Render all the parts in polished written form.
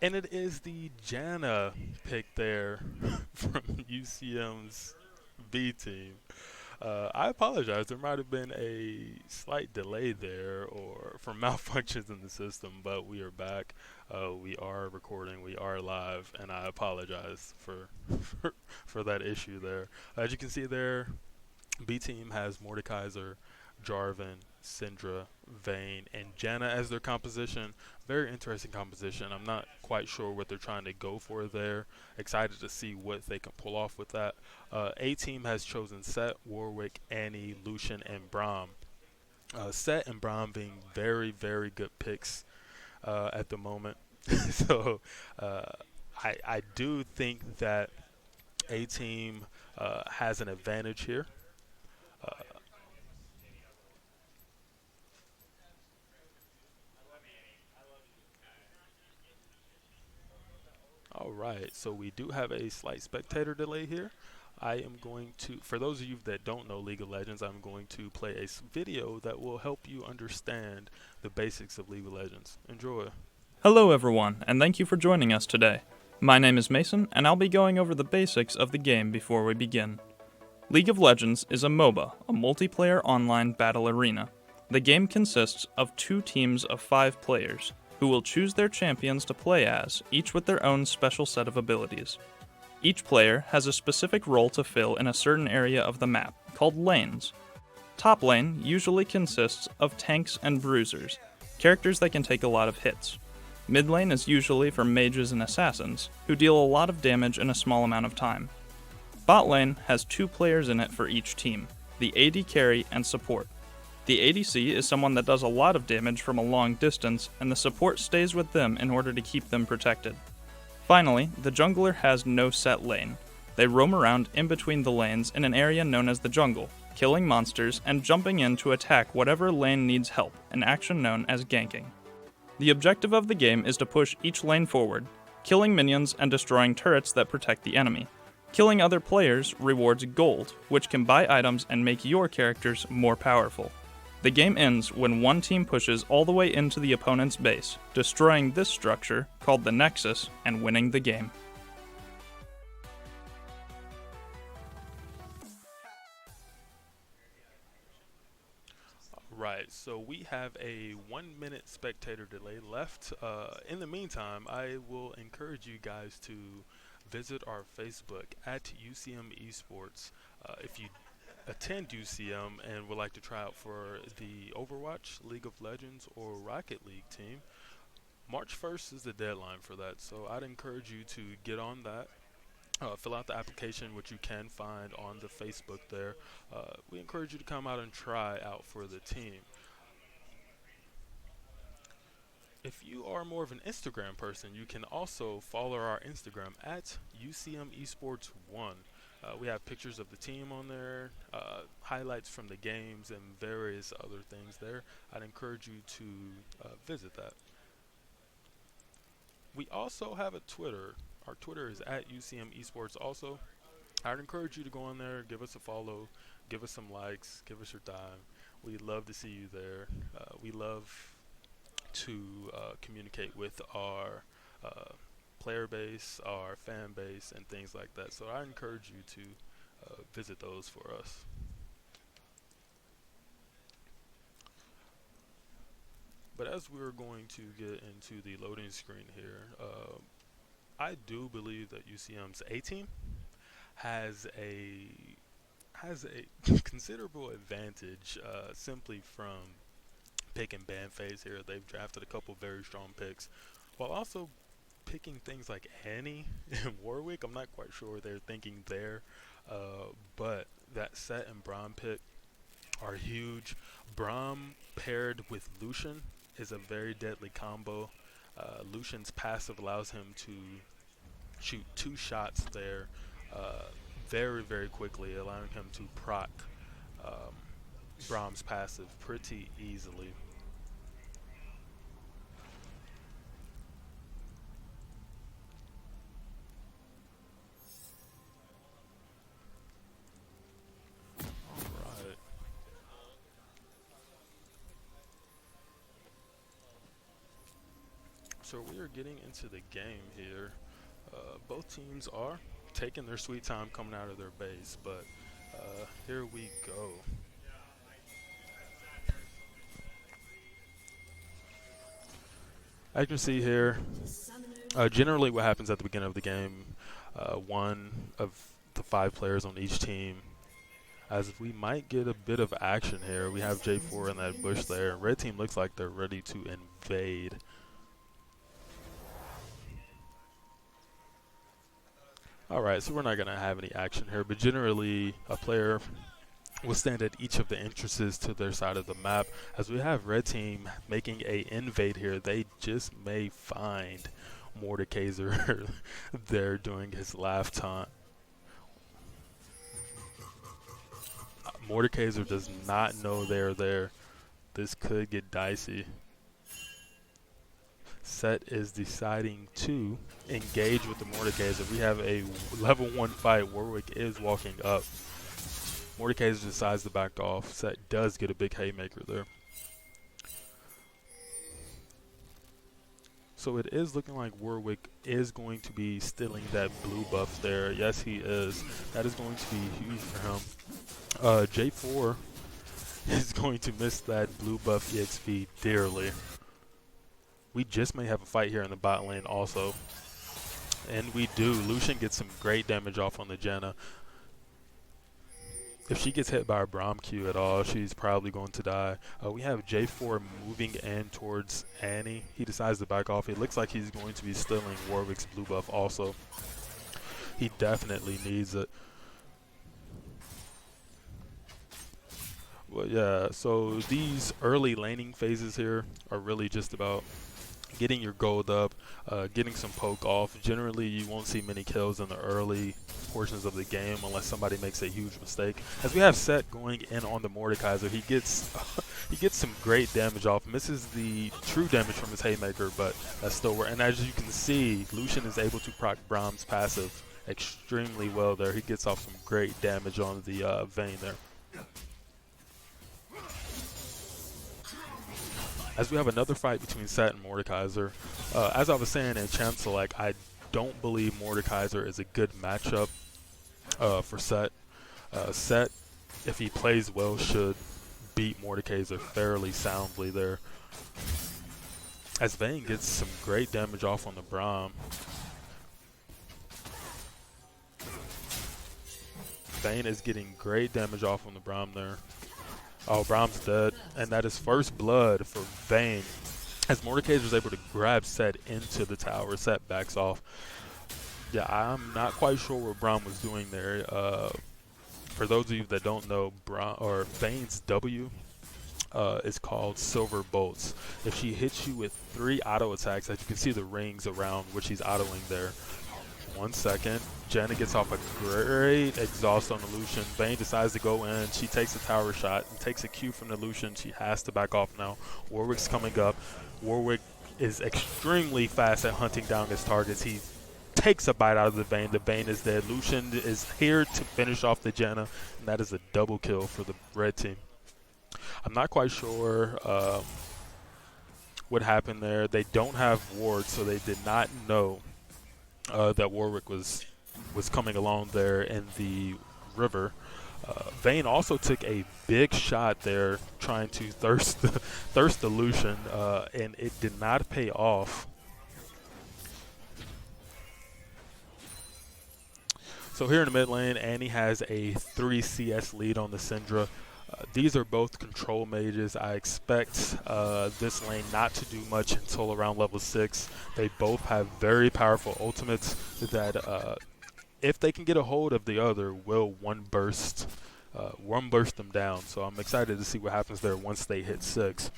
And it is the Jana pick there from UCM's B team. I apologize. There might have been a slight delay there or from malfunctions in the system, but we are back. We are recording. We are live, and I apologize for, for that issue there. As you can see there, B team has Mordekaiser, Jarvan, Syndra, Vayne, and Janna as their composition. Very interesting composition. I'm not quite sure what they're trying to go for there. Excited to see what they can pull off with that. A team has chosen Set, Warwick, Annie, Lucian, and Braum. Set and Braum being very, very good picks at the moment. so uh, I do think that A team has an advantage here. Uh, All right, so we do have a slight spectator delay here. I am going to, for those of you that don't know League of Legends, I'm going to play a video that will help you understand the basics of League of Legends. Enjoy. Hello everyone, and thank you for joining us today. My name is Mason, and I'll be going over the basics of the game before we begin. League of Legends is a MOBA, a multiplayer online battle arena. The game consists of 2 teams of 5 players, who will choose their champions to play as, each with their own special set of abilities. Each player has a specific role to fill in a certain area of the map, called lanes. Top lane usually consists of tanks and bruisers, characters that can take a lot of hits. Mid lane is usually for mages and assassins, who deal a lot of damage in a small amount of time. Bot lane has 2 players in it for each team, the AD carry and support. The ADC is someone that does a lot of damage from a long distance, and the support stays with them in order to keep them protected. Finally, the jungler has no set lane. They roam around in between the lanes in an area known as the jungle, killing monsters and jumping in to attack whatever lane needs help, an action known as ganking. The objective of the game is to push each lane forward, killing minions and destroying turrets that protect the enemy. Killing other players rewards gold, which can buy items and make your characters more powerful. The game ends when one team pushes all the way into the opponent's base, destroying this structure, called the Nexus, and winning the game. Right, so we have a 1 minute spectator delay left. In the meantime, I will encourage you guys to visit our Facebook at UCM Esports. If you attend UCM and would like to try out for the Overwatch, League of Legends, or Rocket League team, March 1st is the deadline for that. So I'd encourage you to get on that. Fill out the application, which you can find on the Facebook there. We encourage you to come out and try out for the team. If you are more of an Instagram person, you can also follow our Instagram at UCM Esports 1. We have pictures of the team on there, highlights from the games, and various other things there. I'd encourage you to visit that. We also have a Twitter. Our Twitter is at UCM Esports also. I'd encourage you to go on there, give us a follow, give us some likes, give us your time. We'd love to see you there. We love to communicate with our player base, our fan base, and things like that. So I encourage you to visit those for us. But as we're going to get into the loading screen here, I do believe that UCM's A team has a considerable advantage simply from pick and ban phase here. They've drafted a couple very strong picks, while also picking things like Annie and Warwick. I'm not quite sure what they're thinking there, but that Set and Braum pick are huge. Braum paired with Lucian is a very deadly combo. Lucian's passive allows him to shoot 2 shots there very, very quickly, allowing him to proc um, Braum's passive pretty easily. Alright. So we are getting into the game here. Both teams are taking their sweet time coming out of their base, but here we go. As you can see here, generally what happens at the beginning of the game, one of the 5 players on each team, as we might get a bit of action here. We have J4 in that bush there, and red team looks like they're ready to invade. Alright, so we're not going to have any action here, but generally a player will stand at each of the entrances to their side of the map. As we have red team making a invade here, they just may find Mordekaiser there during his laugh taunt. Mordekaiser does not know they're there. This could get dicey. Set is deciding to engage with the Mordekaiser. We have a level 1 fight. Warwick is walking up. Mordekaiser decides to back off. Set does get a big haymaker there. So it is looking like Warwick is going to be stealing that blue buff there. Yes, he is. That is going to be huge for him. J4 is going to miss that blue buff EXP dearly. We just may have a fight here in the bot lane also. And we do. Lucian gets some great damage off on the Janna. If she gets hit by a Braum Q at all, she's probably going to die. We have J4 moving in towards Annie. He decides to back off. It looks like he's going to be stealing Warwick's blue buff also. He definitely needs it. Well, yeah, so these early laning phases here are really just about getting your gold up, getting some poke off. Generally, you won't see many kills in the early portions of the game unless somebody makes a huge mistake. As we have Set going in on the Mordekaiser, he gets some great damage off. Misses the true damage from his haymaker, but that's still worth. And as you can see, Lucian is able to proc Braum's passive extremely well there. He gets off some great damage on the Vayne there. As we have another fight between Set and Mordekaiser. As I was saying in Champ Select, I don't believe Mordekaiser is a good matchup for Set. Set, if he plays well, should beat Mordekaiser fairly soundly there. As Vayne gets some great damage off on the Braum. Vayne is getting great damage off on the Braum there. Oh, Braum's dead, and that is first blood for Vayne. As Mordekaiser is able to grab Set into the tower, Set backs off. Yeah, I'm not quite sure what Braum was doing there. For those of you that don't know, Vayne's W is called Silver Bolts. If she hits you with 3 auto attacks, as you can see the rings around which she's autoing there. 1 second. Jenna gets off a great exhaust on the Lucian. Vayne decides to go in. She takes a tower shot and takes a Q from the Lucian. She has to back off now. Warwick's coming up. Warwick is extremely fast at hunting down his targets. He takes a bite out of the Vayne. The Vayne is dead. Lucian is here to finish off the Janna, and that is a double kill for the red team. I'm not quite sure what happened there. They don't have wards, so they did not know that Warwick was coming along there in the river. Vayne also took a big shot there trying to thirst the Lucian, and it did not pay off. So here in the mid lane, Annie has a 3 CS lead on the Syndra. These are both control mages. I expect this lane not to do much until around level 6. They both have very powerful ultimates that, if they can get a hold of the other, will one burst them down. So I'm excited to see what happens there once they hit 6.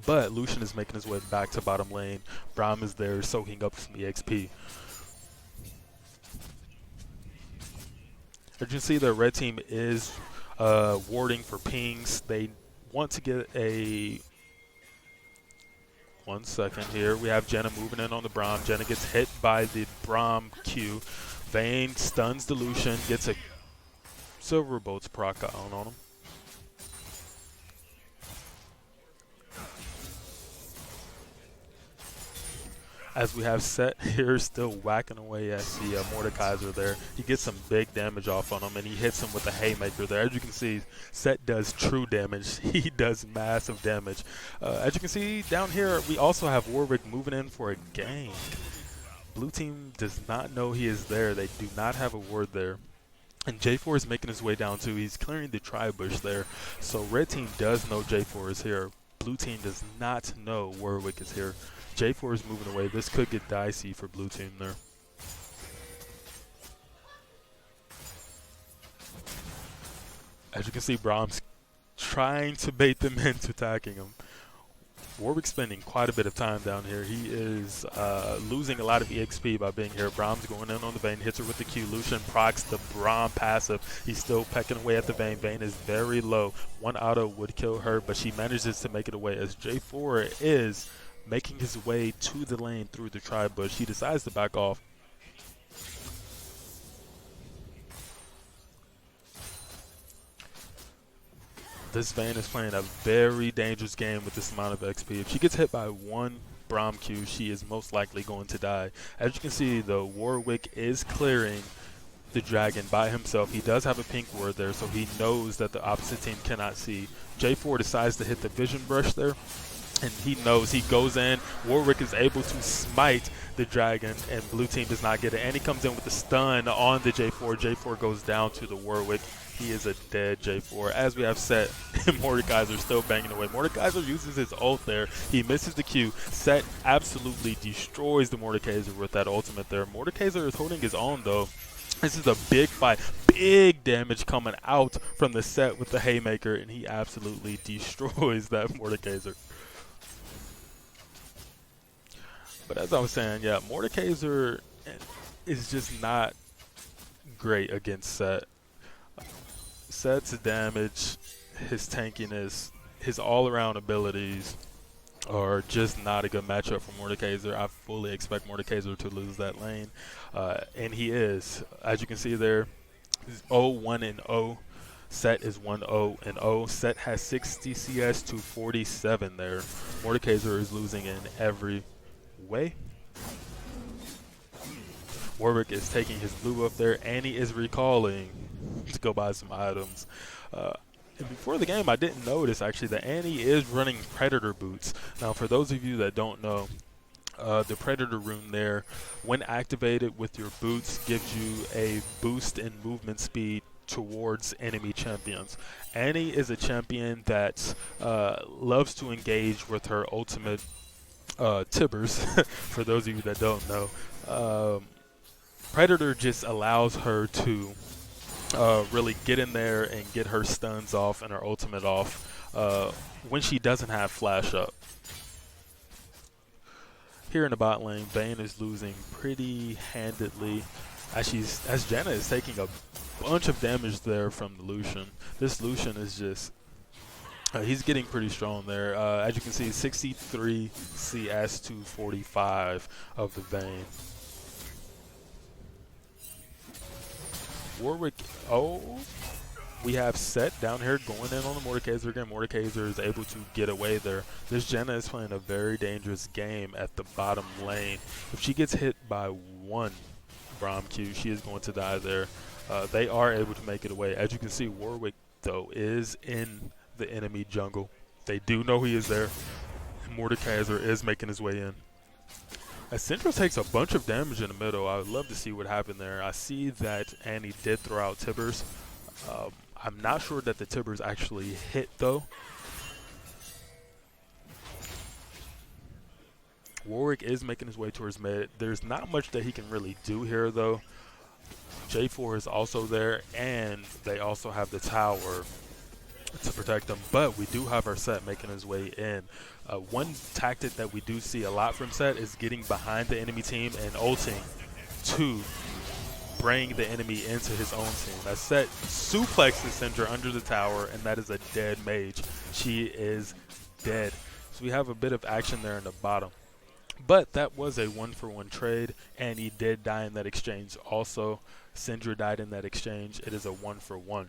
But Lucian is making his way back to bottom lane. Braum is there soaking up some EXP. As you can see, the red team is warding for pings. They want to get a 1 second here. We have Jenna moving in on the Braum. Jenna gets hit by the Braum Q. Vayne stuns the Lucian, gets a Silver Bolts proc on him. As we have Set here still whacking away at the Mordekaiser there. He gets some big damage off on him, and he hits him with a haymaker there. As you can see, Set does true damage. He does massive damage. As you can see down here, we also have Warwick moving in for a gank. Blue team does not know he is there. They do not have a ward there. And J4 is making his way down too. He's clearing the tri-bush there. So red team does know J4 is here. Blue team does not know Warwick is here. J4 is moving away. This could get dicey for blue team there. As you can see, Brahms trying to bait them into attacking him. Warwick spending quite a bit of time down here. He is losing a lot of EXP by being here. Brahms going in on the Vayne, hits her with the Q. Lucian procs the Braum passive. He's still pecking away at the Vayne. Vayne is very low. One auto would kill her, but she manages to make it away as J4 is making his way to the lane through the tri-bush. He decides to back off. This Vayne is playing a very dangerous game with this amount of XP. If she gets hit by one Braum Q, she is most likely going to die. As you can see, though, Warwick is clearing the dragon by himself. He does have a pink ward there, so he knows that the opposite team cannot see. J4 decides to hit the vision brush there, and he knows. He goes in. Warwick is able to smite the dragon, and blue team does not get it. And he comes in with the stun on the J4. J4 goes down to the Warwick. He is a dead J4. As we have Set, Mordekaiser still banging away. Mordekaiser uses his ult there. He misses the Q. Set absolutely destroys the Mordekaiser with that ultimate there. Mordekaiser is holding his own, though. This is a big fight. Big damage coming out from the Set with the haymaker, and he absolutely destroys that Mordekaiser. But as I was saying, yeah, Mordekaiser is just not great against Set. Set's damage, his tankiness, his all-around abilities are just not a good matchup for Mordekaiser. I fully expect Mordekaiser to lose that lane, and he is. As you can see there, he's 0-1-0. Set is 1-0-0. Set has 60 CS to 47 there. Mordekaiser is losing in every way. Warwick is taking his blue buff there, and he is recalling to go buy some items. And before the game, I didn't notice actually that Annie is running Predator boots. Now, for those of you that don't know, the Predator rune there, when activated with your boots, gives you a boost in movement speed towards enemy champions. Annie is a champion that loves to engage with her ultimate Tibbers. For those of you that don't know, Predator just allows her to really get in there and get her stuns off and her ultimate off when she doesn't have flash up. Here in the bot lane, Vayne is losing pretty handedly as Janna is taking a bunch of damage there from the Lucian. This Lucian is just he's getting pretty strong there. As you can see, 63 CS to 45 of the Vayne. Warwick, we have Set down here going in on the Mordekaiser again. Mordekaiser is able to get away there. This Janna is playing a very dangerous game at the bottom lane. If she gets hit by one Braum Q, she is going to die there. They are able to make it away. As you can see, Warwick, though, is in the enemy jungle. They do know he is there. Mordekaiser is making his way in. As Syndra takes a bunch of damage in the middle, I would love to see what happened there. I see that Annie did throw out Tibbers. I'm not sure that the Tibbers actually hit, though. Warwick is making his way towards mid. There's not much that he can really do here, though. J4 is also there, and they also have the tower to protect them, but we do have our Set making his way in. One tactic that we do see a lot from Set is getting behind the enemy team and ulting to bring the enemy into his own team. That Set suplexes Syndra under the tower, and that is a dead mage. She is dead. So we have a bit of action there in the bottom. But that was a 1-for-1 trade, and he did die in that exchange also. Syndra died in that exchange. It is a 1-for-1.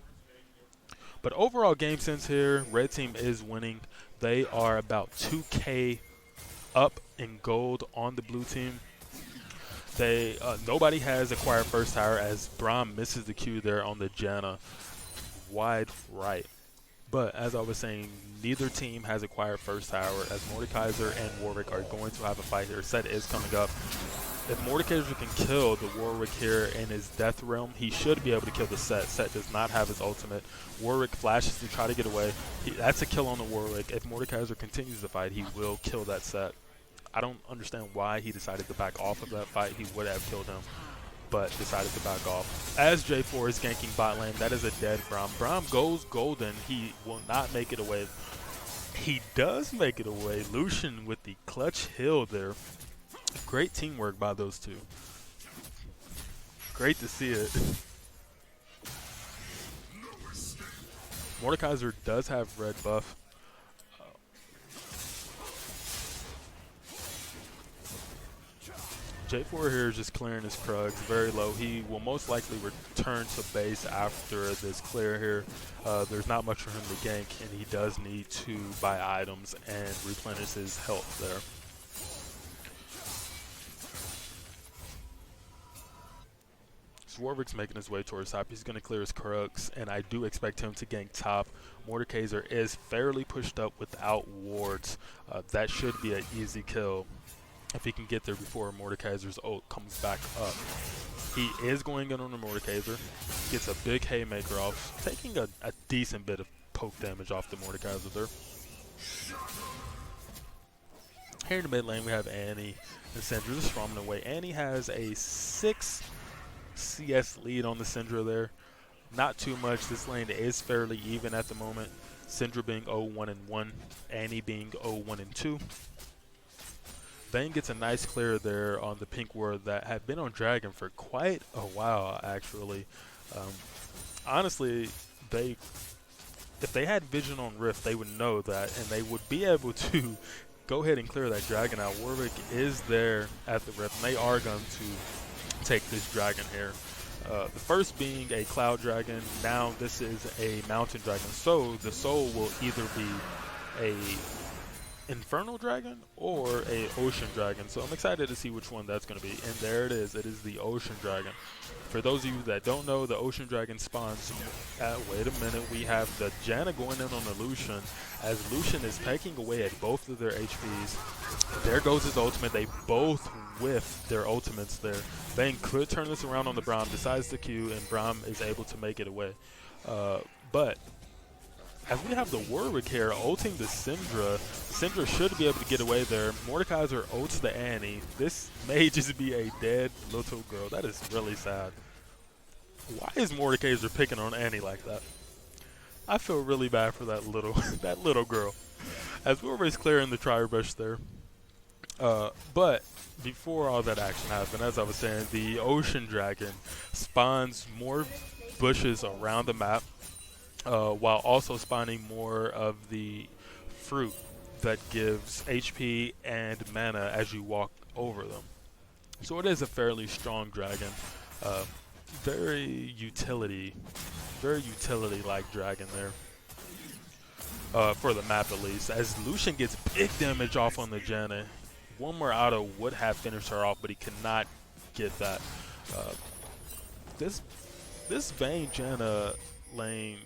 But overall game sense here, red team is winning. They are about 2K up in gold on the blue team. They nobody has acquired first tower as Braum misses the Q there on the Janna wide right. But as I was saying, neither team has acquired first tower as Mordekaiser and Warwick are going to have a fight here. Set is coming up. If Mordekaiser can kill the Warwick here in his death realm, he should be able to kill the Set. Set does not have his ultimate. Warwick flashes to try to get away. That's a kill on the Warwick. If Mordekaiser continues the fight, he will kill that Set. I don't understand why he decided to back off of that fight. He would have killed him, but decided to back off. As J4 is ganking bot lane, that is a dead Braum. Braum goes golden. He will not make it away. He does make it away. Lucian with the clutch heal there. Great teamwork by those two. Great to see it. Mordekaiser does have red buff. J4 here is just clearing his Krugs very low. He will most likely return to base after this clear here. There's not much for him to gank, and he does need to buy items and replenish his health there. So Warwick's making his way towards top. He's going to clear his Krugs, and I do expect him to gank top. Mordekaiser is fairly pushed up without wards. That should be an easy kill if he can get there before Mordekaiser's ult comes back up. He is going in on the Mordekaiser. Gets a big haymaker off, taking a decent bit of poke damage off the Mordekaiser there. Here in the mid lane, we have Annie and Syndra just roaming away. Annie has a 6 CS lead on the Syndra there. Not too much. This lane is fairly even at the moment. Syndra being 0-1-1, Annie being 0-1-2. Vayne gets a nice clear there on the pink ward that had been on Dragon for quite a while, actually. Honestly, if they had vision on Rift, they would know that, and they would be able to go ahead and clear that Dragon out. Warwick is there at the Rift, and they are going to take this Dragon here. The first being a Cloud Dragon, now this is a Mountain Dragon. So the soul will either be a Infernal Dragon or a Ocean Dragon. So I'm excited to see which one that's going to be. And there it is. It is the Ocean Dragon. For those of you that don't know, the Ocean Dragon spawns wait a minute. We have the Janna going in on the Lucian as Lucian is pecking away at both of their HPs. There goes his ultimate. They both whiff their ultimates there. Vayne could turn this around on the Braum, decides to Q, and Braum is able to make it away. But as we have the Warwick here ulting the Syndra, Syndra should be able to get away there. Mordekaiser ults the Annie. This may just be a dead little girl. That is really sad. Why is Mordekaiser picking on Annie like that? I feel really bad for that little girl. As Warwick's clearing the Tri-Brush there. But before all that action happened, as I was saying, the Ocean Dragon spawns more bushes around the map. While also spawning more of the fruit that gives HP and mana as you walk over them. So it is a fairly strong dragon. Very utility-like dragon there. For the map at least. As Lucian gets big damage off on the Janna. One more auto would have finished her off, but he cannot get that. This Vayne Janna lane,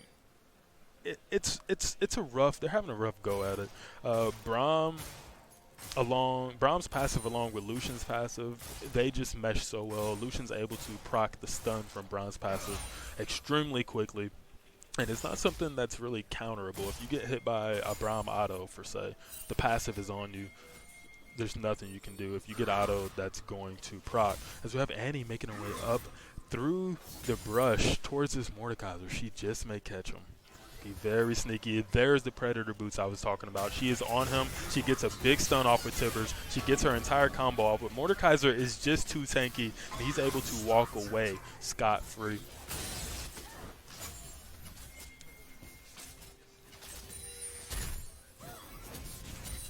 it's a rough. They're having a rough go at it. Braum's passive along with Lucian's passive, they just mesh so well. Lucian's able to proc the stun from Braum's passive extremely quickly, and it's not something that's really counterable. If you get hit by a Braum auto, for say, the passive is on you. There's nothing you can do. If you get auto, that's going to proc. As we have Annie making her way up through the brush towards this Mordekaiser, she just may catch him. Be very sneaky. There's the Predator boots I was talking about. She is on him. She gets a big stun off with Tibbers. She gets her entire combo off, but Mordekaiser is just too tanky, and he's able to walk away scot-free.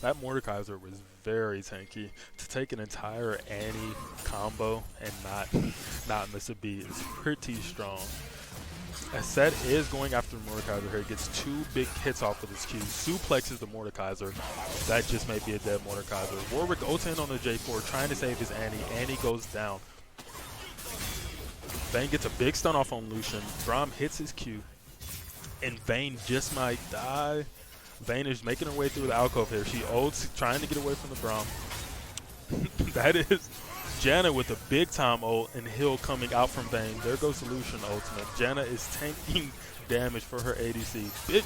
That Mordekaiser was very tanky. To take an entire Annie combo and not miss a beat is pretty strong. Set is going after Mordekaiser here. Gets 2 big hits off with his Q. Suplexes the Mordekaiser. That just may be a dead Mordekaiser. Warwick ults in on the J4, trying to save his Annie. Annie goes down. Vayne gets a big stun off on Lucian. Braum hits his Q. And Vayne just might die. Vayne is making her way through the alcove here. She ults, trying to get away from the Braum. That is Janna with a big time ult and heal coming out from Vayne. There goes the Lucian ultimate. Janna is tanking damage for her ADC.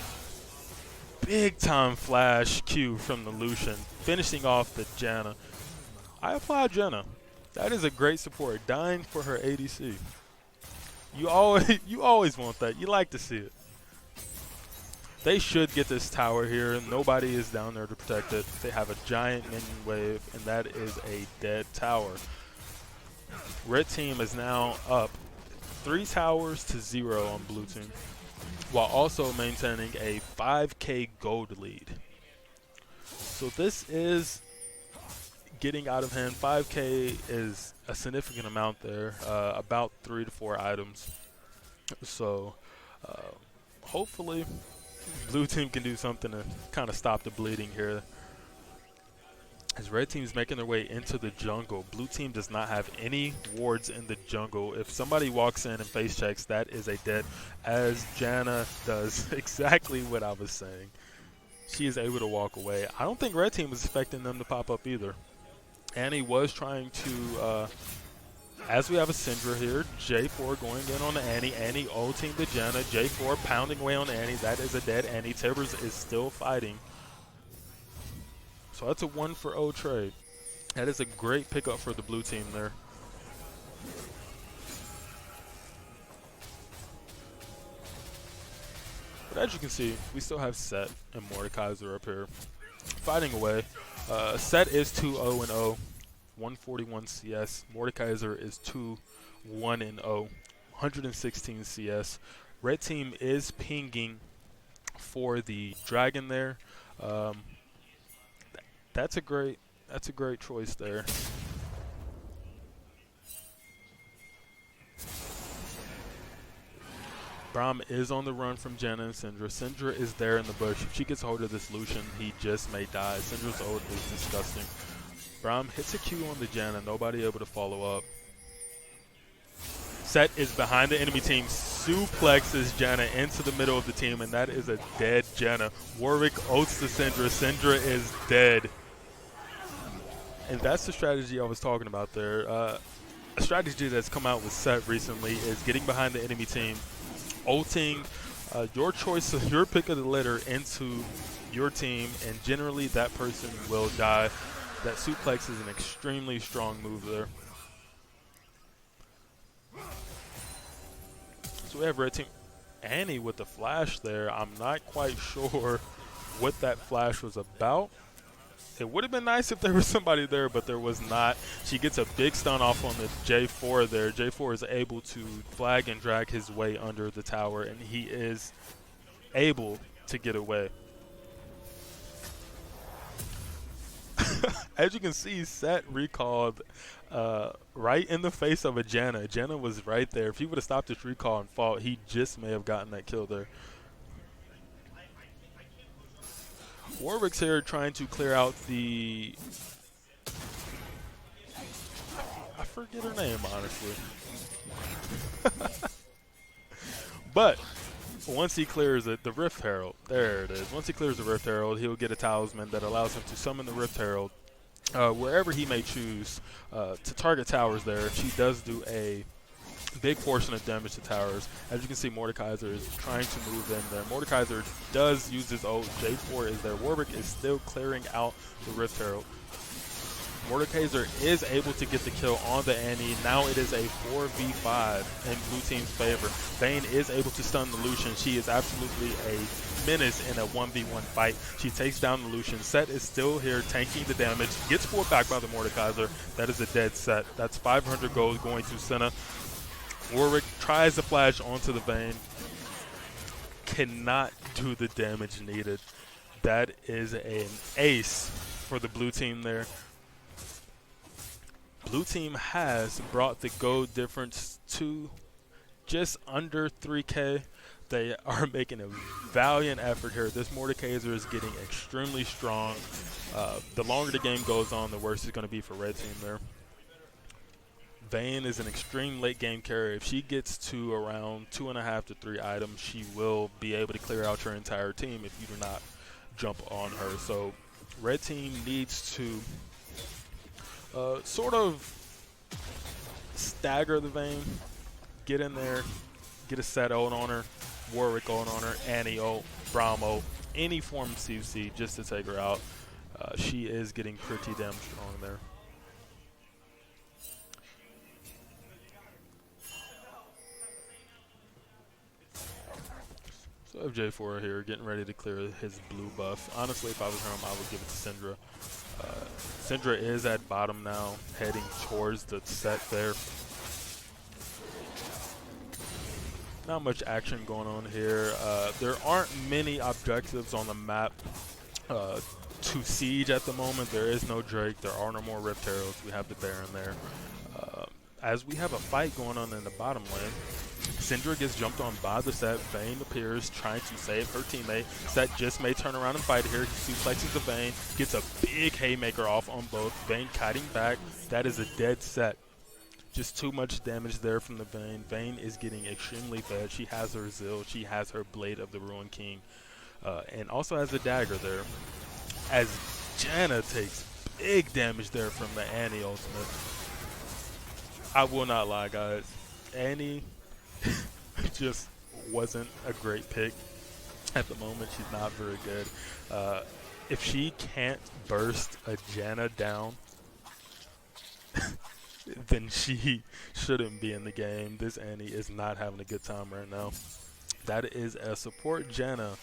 Big time flash Q from the Lucian, finishing off the Janna. I applaud Janna. That is a great support, dying for her ADC. You always want that. You like to see it. They should get this tower here. Nobody is down there to protect it. They have a giant minion wave, and that is a dead tower. Red team is now up 3 towers to 0 on blue team, while also maintaining a 5k gold lead. So this is getting out of hand. 5k is a significant amount there, about 3 to 4 items. So hopefully blue team can do something to kind of stop the bleeding here. As red team is making their way into the jungle, blue team does not have any wards in the jungle. If somebody walks in and face checks, that is a dead, as Janna does exactly what I was saying. She is able to walk away. I don't think red team was expecting them to pop up either. Annie was trying to, as we have a Syndra here, J4 going in on the Annie. Annie ulting the Janna. J4 pounding away on Annie. That is a dead Annie. Tibbers is still fighting. So that's a 1-for-0 trade. That is a great pickup for the blue team there. But as you can see, we still have Set and Mordekaiser up here fighting away. Set is 2-0-0, 141 CS. Mordekaiser is 2-1-0, 116 CS. Red team is pinging for the dragon there. That's a great choice there. Braum is on the run from Janna and Syndra. Syndra is there in the bush. If she gets hold of this Lucian, he just may die. Syndra's ult is disgusting. Braum hits a Q on the Janna. Nobody able to follow up. Set is behind the enemy team. Suplexes Janna into the middle of the team, and that is a dead Janna. Warwick ults the Syndra. Syndra is dead. And that's the strategy I was talking about there. A strategy that's come out with Set recently is getting behind the enemy team, ulting your choice of your pick of the litter into your team, and generally that person will die. That suplex is an extremely strong move there. So we have red team. Annie with the flash there. I'm not quite sure what that flash was about. It would have been nice if there was somebody there, but there was not. She gets a big stun off on the J4 there. J4 is able to flag and drag his way under the tower, and he is able to get away. As you can see, Set recalled right in the face of a Janna. Janna was right there. If he would have stopped his recall and fought, he just may have gotten that kill there. Warwick's here trying to clear out the... I forget her name, honestly. But once he clears it, the Rift Herald, there it is. Once he clears the Rift Herald, he'll get a talisman that allows him to summon the Rift Herald wherever he may choose to target towers there. She does do a big portion of damage to towers. As you can see, Mordekaiser is trying to move in there. Mordekaiser does use his ult. J4 is there. Warwick is still clearing out the Rift Herald. Mordekaiser is able to get the kill on the Annie. Now it is a 4v5 in blue team's favor. Vayne is able to stun the Lucian. She is absolutely a menace in a 1v1 fight. She takes down the Lucian. Set is still here tanking the damage. Gets pulled back by the Mordekaiser. That is a dead Set. That's 500 gold going to Senna. Warwick tries to flash onto the Vayne. Cannot do the damage needed. That is an ace for the blue team there. Blue team has brought the gold difference to just under 3k. They are making a valiant effort here. This Mordekaiser is getting extremely strong. The longer the game goes on, the worse it's going to be for red team there. Vayne is an extreme late game carrier. If she gets to around 2.5 to 3 items, she will be able to clear out your entire team if you do not jump on her. So red team needs to sort of stagger the Vayne, get in there, get a set ult on her, Warwick ult on her, Annie ult, Braum ult, any form of CC just to take her out. She is getting pretty damn strong there. So I have J4 here getting ready to clear his blue buff. Honestly, if I was him, I would give it to Syndra. Syndra is at bottom now, heading towards the set there. Not much action going on here. There aren't many objectives on the map to siege at the moment. There is no Drake. There are no more Rift Heralds. We have the Baron there. As we have a fight going on in the bottom lane, Syndra gets jumped on by the Set. Vayne appears trying to save her teammate. Set just may turn around and fight here. He suplexes the Vayne, gets a big haymaker off on both. Vayne kiting back. That is a dead Set. Just too much damage there from the Vayne. Vayne is getting extremely fed. She has her Zill. She has her Blade of the Ruined King. And also has a dagger there. As Janna takes big damage there from the Annie ultimate. I will not lie, guys. Annie just wasn't a great pick at the moment. She's not very good. If she can't burst a Janna down, then she shouldn't be in the game. This Annie is not having a good time right now. That is a support Janna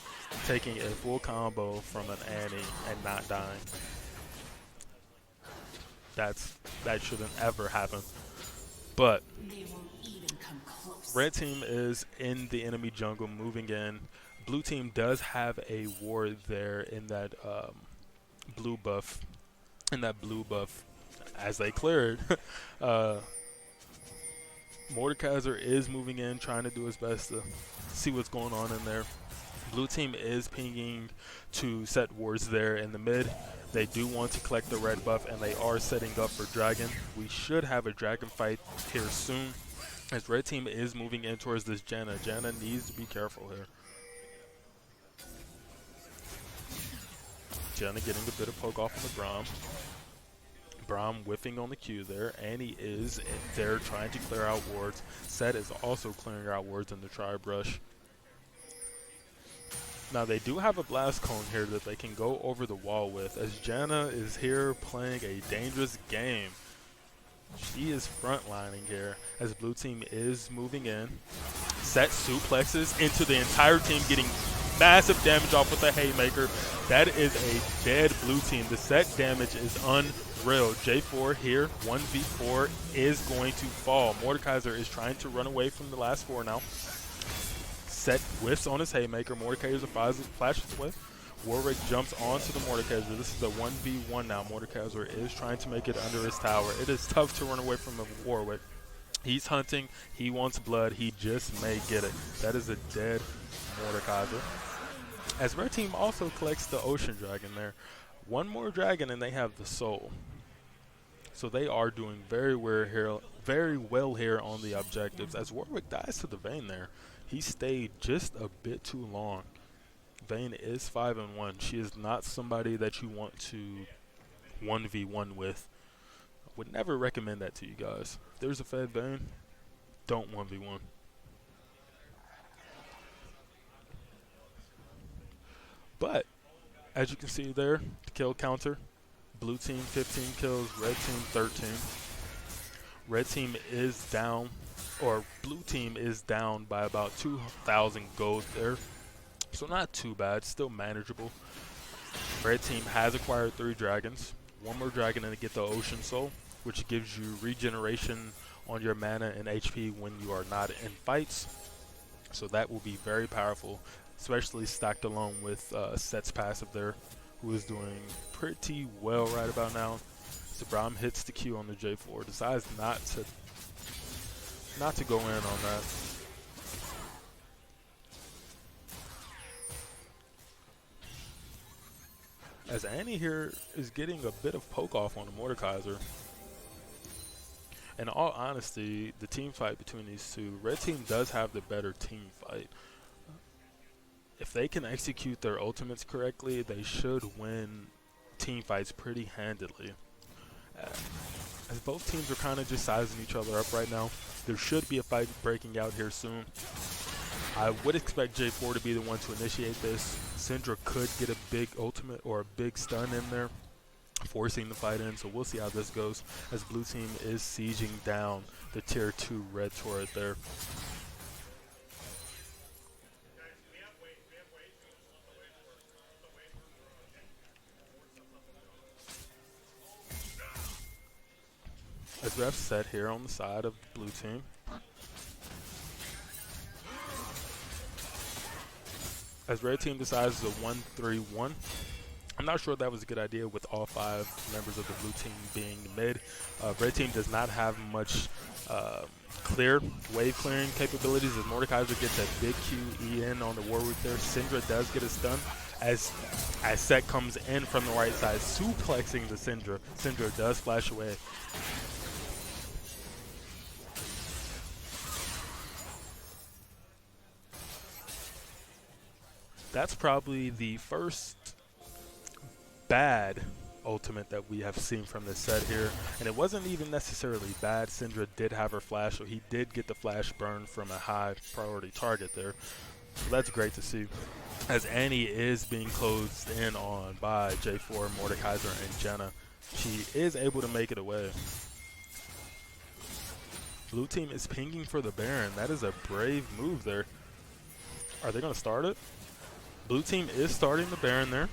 taking a full combo from an Annie and not dying. That shouldn't ever happen. But red team is in the enemy jungle moving in. Blue team does have a ward there in that blue buff. As they cleared, Mordekaiser is moving in, trying to do his best to see what's going on in there. Blue team is pinging to set wards there in the mid. They do want to collect the red buff, and they are setting up for dragon. We should have a dragon fight here soon, as red team is moving in towards this Janna. Janna needs to be careful here. Janna getting a bit of poke off on the Braum. Braum whiffing on the Q there. Annie is there trying to clear out wards. Set is also clearing out wards in the tri-brush. Now they do have a blast cone here that they can go over the wall with, as Janna is here playing a dangerous game. She is frontlining here as blue team is moving in. Set suplexes into the entire team, getting massive damage off with a haymaker. That is a dead blue team. The Set damage is unreal. J4 here, 1v4 is going to fall. Mordekaiser is trying to run away from the last 4 now. Set whiffs on his haymaker. Mordekaiser flashes away. Warwick jumps onto the Mordekaiser. This is a 1v1 now. Mordekaiser is trying to make it under his tower. It is tough to run away from a Warwick. He's hunting. He wants blood. He just may get it. That is a dead Mordekaiser. As red team also collects the Ocean Dragon there. One more dragon and they have the Soul. So they are doing very well here on the objectives. As Warwick dies to the Vayne there. He stayed just a bit too long. Vayne is 5-1. She is not somebody that you want to 1v1 with. I would never recommend that to you guys. If there's a fed Vayne, don't 1v1. But, as you can see there, the kill counter. Blue team 15 kills, red team 13. Red team is down, or blue team is down by about 2,000 gold there. So not too bad, still manageable. Red team has acquired 3 dragons. One more dragon and to get the Ocean Soul, which gives you regeneration on your mana and HP when you are not in fights. So that will be very powerful, especially stacked along with Set's passive there, who is doing pretty well right about now. So Braum hits the Q on the J4, decides not to go in on that. as Annie here is getting a bit of poke off on the Mordekaiser. In all honesty, the team fight between these two, red team does have the better team fight. If they can execute their ultimates correctly, they should win team fights pretty handedly. As both teams are kind of just sizing each other up right now, there should be a fight breaking out here soon. I would expect J4 to be the one to initiate this. Syndra could get a big ultimate or a big stun in there, forcing the fight in, so we'll see how this goes as blue team is sieging down the tier 2 red turret there. As we have set here on the side of the blue team. As red team decides a 1-3-1. I'm not sure that was a good idea with all 5 members of the blue team being mid. Red team does not have much wave clearing capabilities as Mordekaiser gets a big QE in on the Warwick there. Syndra does get a stun as Set comes in from the right side, suplexing the Syndra. Syndra does flash away. That's probably the first bad ultimate that we have seen from this set here, and it wasn't even necessarily bad. Syndra did have her flash, so he did get the flash burn from a high priority target there, so that's great to see. As Annie is being closed in on by J4, Mordekaiser, and Jenna, she is able to make it away. Blue team is pinging for the Baron. That is a brave move there. Are they going to start it? Blue team is starting the Baron there.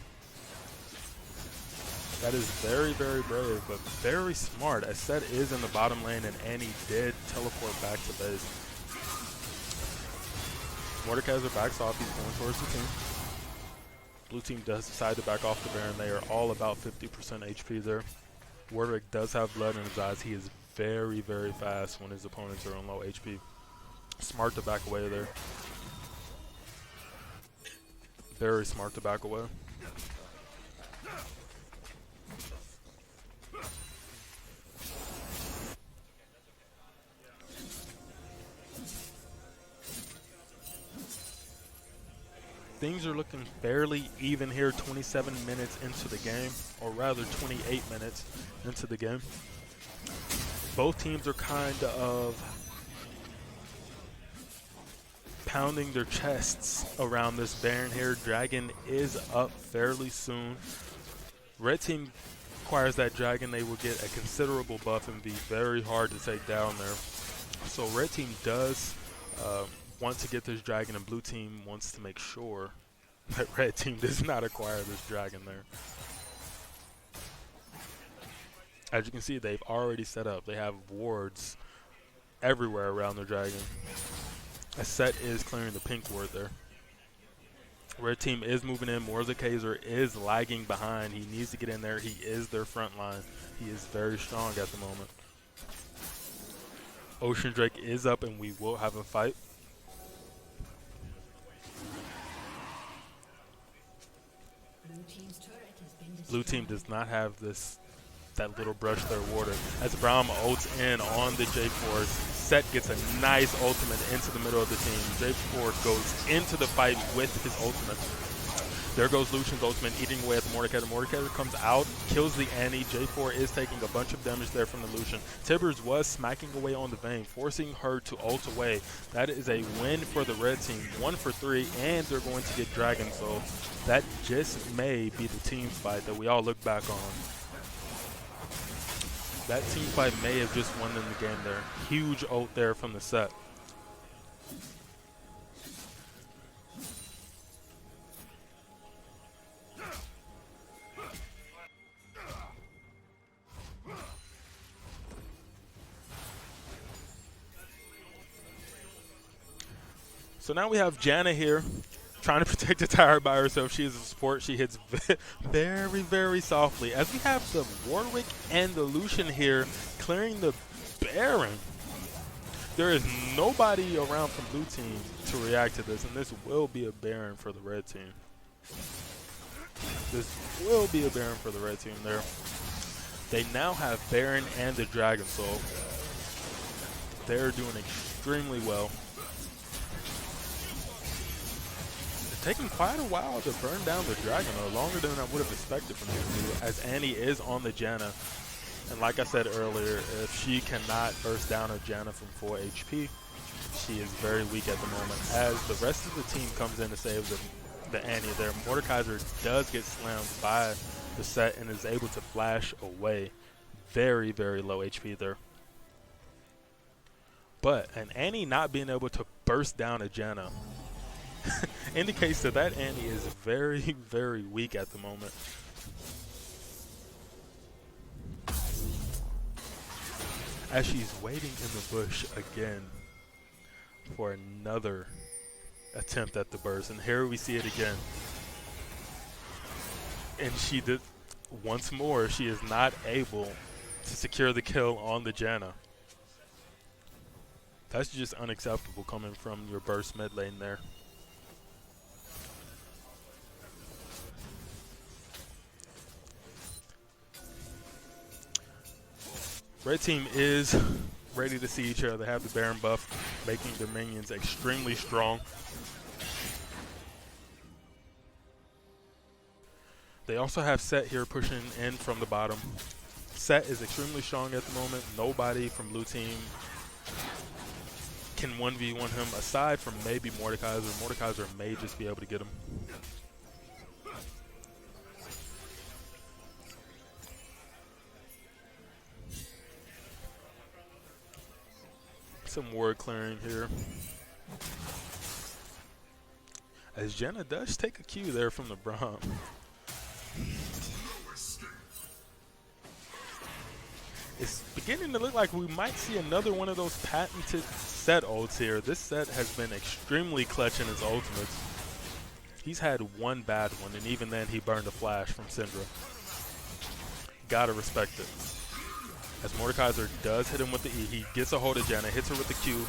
That is very, very brave, but very smart, as Set is in the bottom lane and Annie did teleport back to base. Mordekaiser backs off, he's going towards the team. Blue team does decide to back off the Baron. They are all about 50% HP there. Warwick does have blood in his eyes. He is very, very fast when his opponents are on low HP. Smart to back away there. Very smart to back away. Things are looking fairly even here, 27 minutes into the game, or rather 28 minutes into the game. Both teams are kind of pounding their chests around this Baron here. Dragon is up fairly soon. Red team acquires that Dragon, they will get a considerable buff and be very hard to take down there. So red team does want to get this Dragon, and blue team wants to make sure that red team does not acquire this Dragon there. As you can see, they've already set up. They have wards everywhere around their Dragon. A Set is clearing the pink ward there. Red team is moving in. Mordekaiser is lagging behind. He needs to get in there. He is their front line. He is very strong at the moment. Ocean Drake is up, and we will have a fight. Blue team does not have that little brush there water. As Braum ults in on the J4, Set gets a nice ultimate into the middle of the team. J4 goes into the fight with his ultimate. There goes Lucian's ultimate, eating away at the Mordekaiser. Mordekaiser comes out, kills the Annie. J4 is taking a bunch of damage there from the Lucian. Tibbers was smacking away on the Vayne, forcing her to ult away. That is a win for the red team. 1 for 3, and they're going to get Dragon. So that just may be the team fight that we all look back on. That team fight may have just won them the game there. Huge ult there from the Set. So now we have Janna here trying to protect the tower by herself. She is a support. She hits very, very softly. As we have the Warwick and the Lucian here clearing the Baron. There is nobody around from blue team to react to this, and this will be a Baron for the red team. This will be a Baron for the red team there. They now have Baron and the Dragon Soul. They're doing extremely well. It's taking quite a while to burn down the Dragon, though, longer than I would have expected from these two, as Annie is on the Janna. And like I said earlier, if she cannot burst down a Janna from 4 HP, she is very weak at the moment. As the rest of the team comes in to save the Annie there, Mordekaiser does get slammed by the set and is able to flash away. Very, very low HP there. But an Annie not being able to burst down a Janna indicates that Annie is very, very weak at the moment. As she's waiting in the bush again for another attempt at the burst. And here we see it again. And she did, once more, she is not able to secure the kill on the Janna. That's just unacceptable coming from your burst mid lane there. Red team is ready to see each other. They have the Baron buff, making their minions extremely strong. They also have Set here pushing in from the bottom. Set is extremely strong at the moment. Nobody from blue team can 1v1 him aside from maybe Mordekaiser. Mordekaiser may just be able to get him. Some ward clearing here. As Janna does take a cue there from the Braum. It's beginning to look like we might see another one of those patented set ults here. This set has been extremely clutch in his ultimates. He's had one bad one, and even then he burned a flash from Syndra. Gotta respect it. As Mordekaiser does hit him with the E, he gets a hold of Janna, hits her with the Q.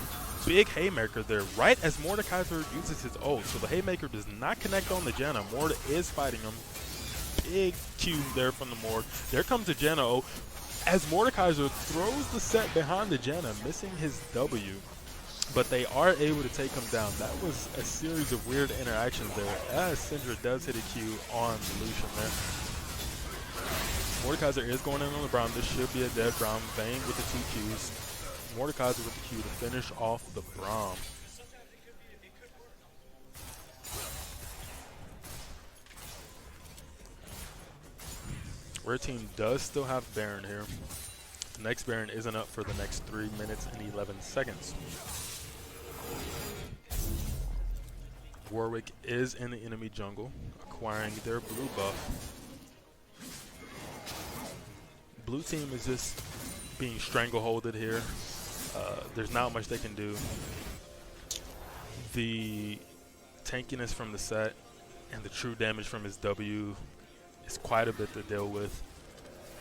Big Haymaker there, right as Mordekaiser uses his ult. So the Haymaker does not connect on the Janna. Mord is fighting him. Big Q there from the Mord. There comes the Janna ult. As Mordekaiser throws the set behind the Janna, missing his W. But they are able to take him down. That was a series of weird interactions there, as Syndra does hit a Q on Elysian there. Mordekaiser is going in on the Braum. This should be a dead Braum. Vayne with the 2 Qs. Mordekaiser with the Q to finish off the Braum. Red team does still have Baron here. The next Baron isn't up for the next 3 minutes and 11 seconds. Warwick is in the enemy jungle, acquiring their blue buff. Blue team is just being strangleholded here. There's not much they can do. The tankiness from the set and the true damage from his W is quite a bit to deal with.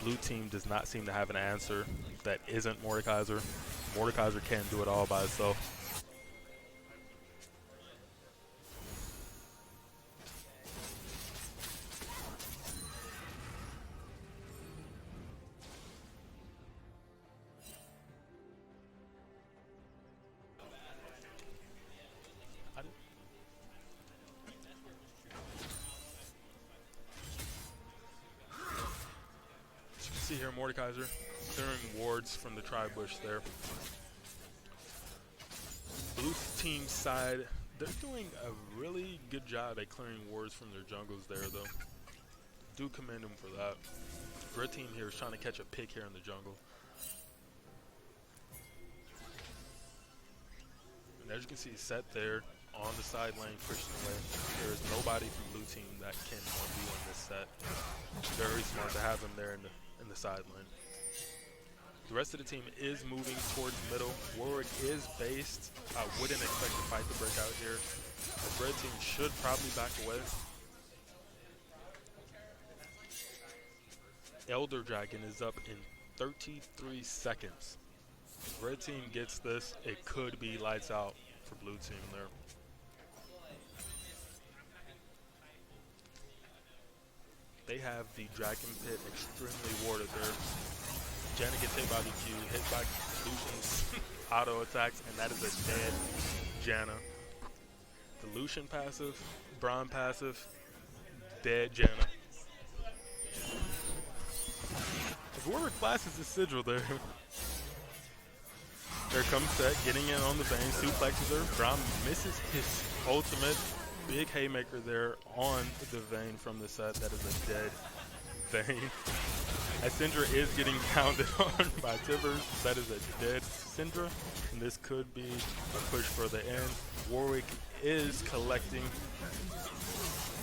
Blue team does not seem to have an answer that isn't Mordekaiser. Mordekaiser can't do it all by itself. See here, Mordekaiser clearing wards from the tri-bush there. Blue team side, they're doing a really good job at clearing wards from their jungles there, though. Do commend them for that. Red team here is trying to catch a pick here in the jungle. And as you can see, Set there on the side lane pushing away. There is nobody from blue team that can 1v1 this set. Very smart to have him there in the side lane. The rest of the team is moving towards middle. Warwick is based. I wouldn't expect the fight to break out here. The red team should probably back away. Elder Dragon is up in 33 seconds. If red team gets this, it could be lights out for blue team there. they have the Dragon Pit extremely warded there. Janna gets hit by the Q, hit by Lucian's auto attacks, and that is a dead Janna. The Lucian passive, Braum passive, dead Janna. If whoever classes this Sigil there. There comes Set, getting in on the Vayne, suplexes her. Braum misses his ultimate. Big haymaker there on the Vayne from the Set. That is a dead Vayne. As Syndra is getting pounded on by Tibbers, that is a dead Syndra. And this could be a push for the end. Warwick is collecting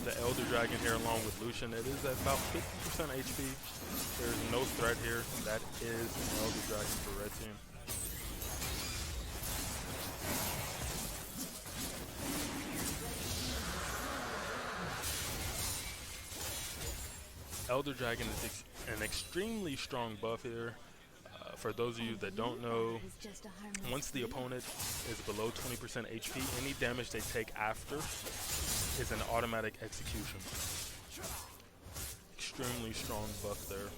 the Elder Dragon here along with Lucian. It is at about 50% HP. There's no threat here. That is an Elder Dragon for Red Team. Elder Dragon is an extremely strong buff here. For those of you that don't know, once the opponent is below 20% HP, any damage they take after is an automatic execution. Extremely strong buff there.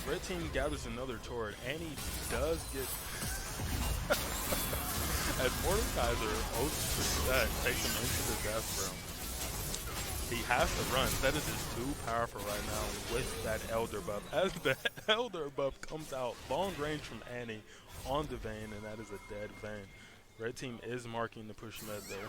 Red Team gathers another turret, and he does get... As Mordekaiser ults the Set, takes him into the death realm. He has to run. Set is just too powerful right now with that Elder buff. As the Elder buff comes out, long range from Annie on the Vayne, and that is a dead Vayne. Red Team is marking the push med there.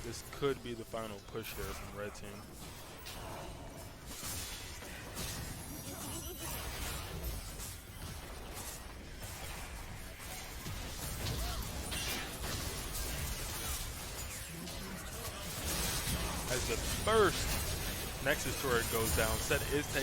This could be the final push here from Red Team. As the first Nexus turret goes down, Set is taking